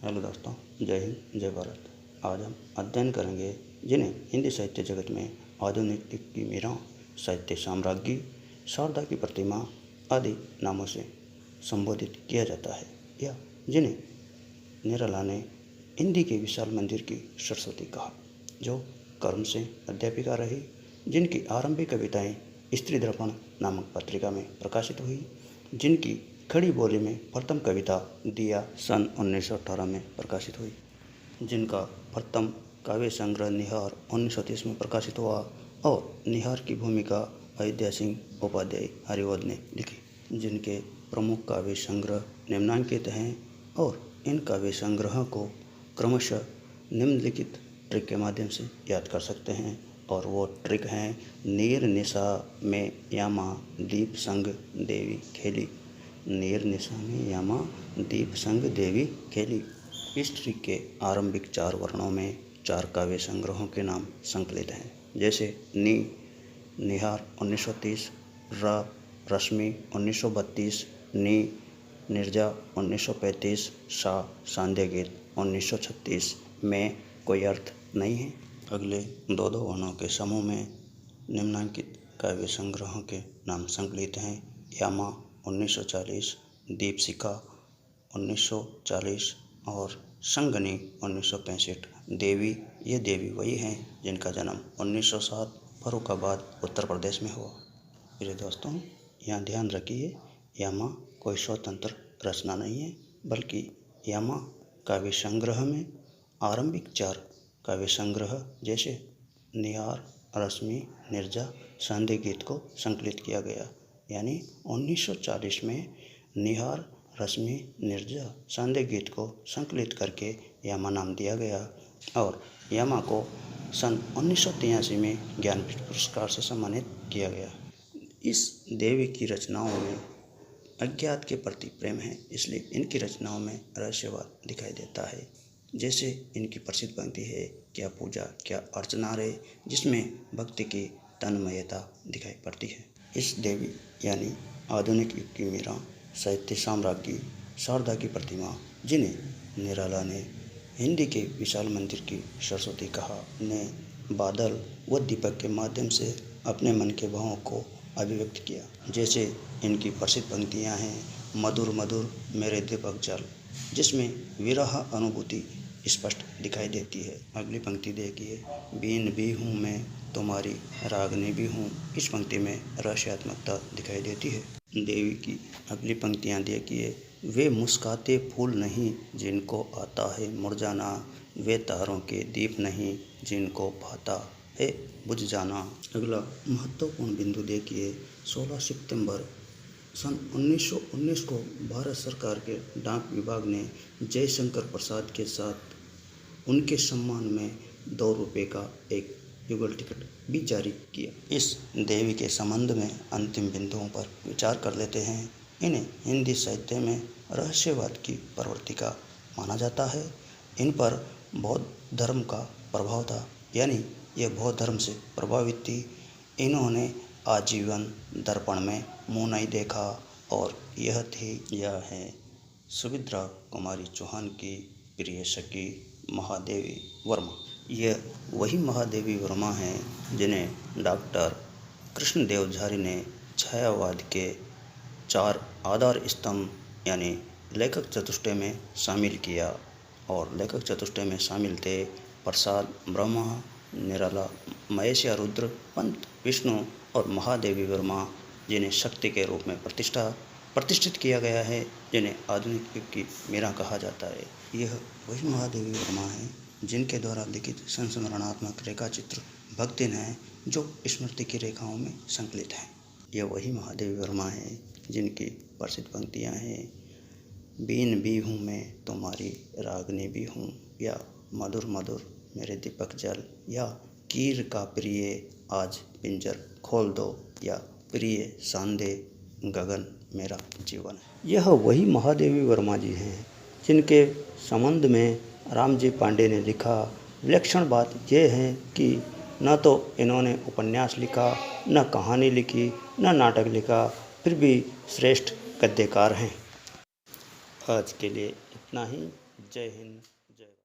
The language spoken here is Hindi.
हेलो दोस्तों, जय हिंद, जय भारत। आज हम अध्ययन करेंगे जिन्हें हिंदी साहित्य जगत में आधुनिक युग की मीरा, साहित्य साम्राज्ञी, शारदा की प्रतिमा आदि नामों से संबोधित किया जाता है, या जिन्हें निराला ने हिंदी के विशाल मंदिर की सरस्वती कहा, जो कर्म से अध्यापिका रही, जिनकी आरंभिक कविताएं स्त्री दर्पण नामक पत्रिका में प्रकाशित हुई, जिनकी खड़ी बोली में प्रथम कविता दिया सन 1918 में प्रकाशित हुई, जिनका प्रथम काव्य संग्रह निहार 1930 में प्रकाशित हुआ और निहार की भूमिका अयोध्या सिंह उपाध्याय हरिवंश ने लिखी, जिनके प्रमुख काव्य संग्रह निम्नांकित हैं और इन काव्य संग्रहों को क्रमशः निम्नलिखित ट्रिक के माध्यम से याद कर सकते हैं, और वो ट्रिक हैं नीर निशा में यामा दीप संग देवी खेली। नीर निशा में यामा दीप संग देवी खेली। इस ट्रिक के आरंभिक 4 वर्णों में 4 काव्य संग्रहों के नाम संकलित हैं, जैसे नी निहार 1930, र रश्मि 1932, नी निर्जा 1935, सा सांध्य गीत 1936 में कोई अर्थ नहीं है। अगले 2 वर्णों के समूह में निम्नांकित काव्य संग्रहों के नाम संकलित हैं: यामा 1940, दीपशिखा 1940 और संगनी 1965। देवी, ये देवी वही हैं जिनका जन्म 1907 फर्रुखाबाद उत्तर प्रदेश में हुआ। प्रिय दोस्तों, यहाँ ध्यान रखिए, यामा कोई स्वतंत्र रचना नहीं है, बल्कि यामा काव्य संग्रह में आरंभिक 4 काव्य संग्रह जैसे निहार, रश्मि, निर्जा, सांध्य गीत को संकलित किया गया। यानी 1940 में निहार, रश्मि, निर्जा, सांध्य गीत को संकलित करके यामा नाम दिया गया, और यामा को सन 1983 में ज्ञानपीठ पुरस्कार से सम्मानित किया गया। इस देवी की रचनाओं में अज्ञात के प्रति प्रेम है, इसलिए इनकी रचनाओं में रहस्यवाद दिखाई देता है। जैसे इनकी प्रसिद्ध पंक्ति है, क्या पूजा क्या अर्चना रे, जिसमें भक्ति की तन्मयता दिखाई पड़ती है। इस देवी यानी आधुनिक युग की मीरा, साहित्य साम्राज्ञी, शारदा की प्रतिमा, जिन्हें निराला ने हिंदी के विशाल मंदिर की सरस्वती कहा, ने बादल व दीपक के माध्यम से अपने मन के भावों को अभिव्यक्त किया। जैसे इनकी प्रसिद्ध पंक्तियां हैं, मधुर मधुर मेरे दीपक जल, जिसमें विरह अनुभूति स्पष्ट दिखाई देती है। अगली पंक्ति देखिए, बीन भी हूँ मैं तुम्हारी रागनी भी हूँ। इस पंक्ति में रहस्यात्मकता दिखाई देती है। देवी की अगली पंक्तियाँ देखिए, वे मुस्काते फूल नहीं जिनको आता है मुरझाना, वे तारों के दीप नहीं जिनको भाता है बुझ जाना। अगला महत्वपूर्ण बिंदु देखिए, 16 सितंबर सन 1919 को भारत सरकार के डाक विभाग ने जयशंकर प्रसाद के साथ उनके सम्मान में 2 रुपये का एक युगल टिकट भी जारी किया। इस देवी के संबंध में अंतिम बिंदुओं पर विचार कर लेते हैं। इन्हें हिंदी साहित्य में रहस्यवाद की प्रवर्तिका माना जाता है। इन पर बौद्ध धर्म का प्रभाव था, यानी ये बौद्ध धर्म से प्रभावित थी। इन्होंने आजीवन दर्पण में मुँह नहीं देखा, और यह है सुभद्रा कुमारी चौहान की प्रिय सखी महादेवी वर्मा। यह वही महादेवी वर्मा हैं जिन्हें डॉक्टर कृष्णदेव झारी ने छायावाद के 4 आधार स्तंभ यानी लेखक चतुष्टय में शामिल किया, और लेखक चतुष्टय में शामिल थे प्रसाद, ब्रह्मा, निराला, महेश या रुद्र, पंत, विष्णु और महादेवी वर्मा, जिन्हें शक्ति के रूप में प्रतिष्ठित किया गया है, जिन्हें आधुनिक युग की मीरा कहा जाता है। यह वही महादेवी वर्मा हैं जिनके द्वारा लिखित संस्मरणात्मक रेखाचित्र भक्तिन हैं, जो स्मृति की रेखाओं में संकलित हैं। यह वही महादेवी वर्मा हैं जिनकी प्रसिद्ध पंक्तियाँ हैं, बीन भी हूँ मैं तुम्हारी रागनी भी हूँ, या मधुर मधुर मेरे दीपक जल, या कीर का प्रिय आज पिंजर खोल दो, या प्रिय सांदे गगन मेरा जीवन। यह वही महादेवी वर्मा जी हैं जिनके संबंध में रामजी पांडे ने लिखा। विलक्षण बात यह है कि न तो इन्होंने उपन्यास लिखा, न कहानी लिखी, न नाटक लिखा, फिर भी श्रेष्ठ गद्यकार हैं। आज के लिए इतना ही। जय हिंद, जय भारत।